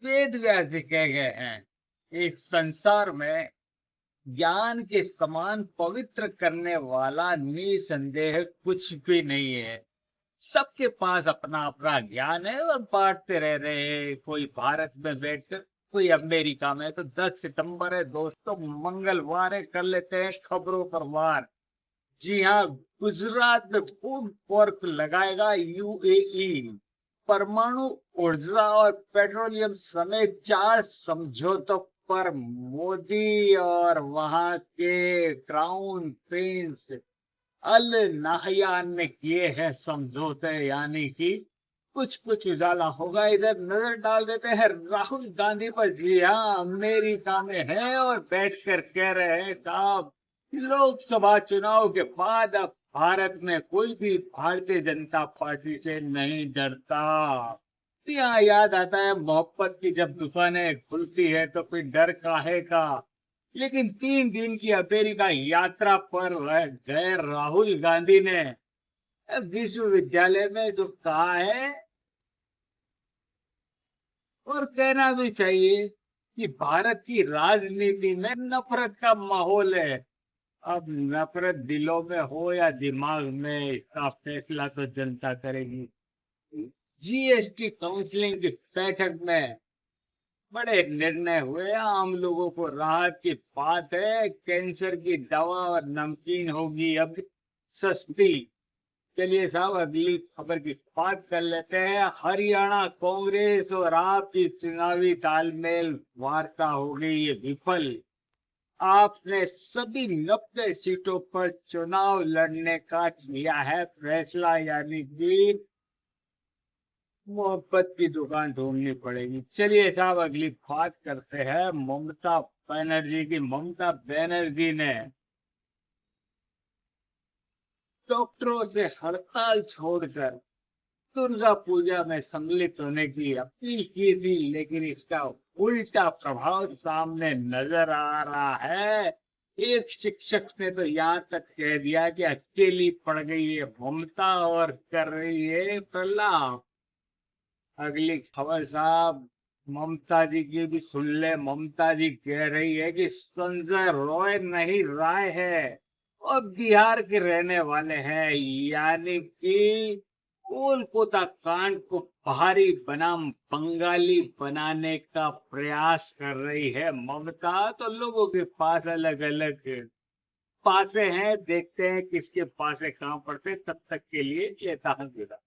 वेद व्यास जी कह गए हैं, इस संसार में ज्ञान के समान पवित्र करने वाला निसंदेह कुछ भी नहीं है। सबके पास अपना अपना ज्ञान है और बांटते रह रहे हैं। कोई भारत में बैठकर, कोई अमेरिका में। तो 10 सितंबर है दोस्तों, मंगलवार है, कर लेते हैं खबरों पर वार। जी हाँ, गुजरात में फूड कॉर्प लगाएगा यूएई। परमाणु ऊर्जा और पेट्रोलियम समेत 4 समझौतों पर मोदी और वहां के क्राउन प्रिंस अल नाहयान ने किए हैं समझौते। यानी कि कुछ कुछ उजाला होगा। इधर नजर डाल देते हैं राहुल गांधी पर। जी हाँ, अमेरिका में है और बैठकर कह रहे हैं साहब, लोकसभा चुनाव के बाद अब भारत में कोई भी भारतीय जनता पार्टी से नहीं डरता। यहाँ याद आता है, मोहब्बत की जब दुकानें खुलती है तो कोई डर काहे का। लेकिन 3 दिन की अमेरिका यात्रा पर गए राहुल गांधी ने विश्वविद्यालय में जो कहा है, और कहना भी चाहिए, कि भारत की राजनीति में नफरत का माहौल है। अब नफरत दिलों में हो या दिमाग में, इसका फैसला तो जनता करेगी। जीएसटी काउंसिलिंग की बैठक में बड़े निर्णय हुए। आम लोगों को राहत की बात है। कैंसर की दवा और नमकीन होगी अब सस्ती। चलिए साहब, अगली खबर की बात कर लेते हैं। हरियाणा कांग्रेस और आप की चुनावी तालमेल वार्ता हो गई है विफल। आपने सभी 90 सीटों पर चुनाव लड़ने का किया है फैसला। यानी कि मोहब्बत की दुकान ढूंढनी पड़ेगी। चलिए साहब, अगली बात करते हैं ममता बनर्जी की। ममता बनर्जी ने डॉक्टरों से हड़ताल छोड़कर दुर्गा पूजा में सम्मिलित होने की अपील की थी, लेकिन इसका उल्टा प्रभाव सामने नजर आ रहा है। एक शिक्षक ने तो यहाँ तक कह दिया कि अकेली पड़ गई है ममता और कर रही है प्रलाप। अगली खबर साहब, ममता जी की भी सुन ले। ममता जी कह रही है कि संजय रॉय नहीं राय है और बिहार के रहने वाले हैं। यानी कि कोलकाता कांड को भारी बनाम बंगाली बनाने का प्रयास कर रही है ममता। तो लोगों के पास अलग अलग पासे हैं, देखते हैं किसके पासे कहां पड़ते। तब तक के लिए लेता हूं विदा।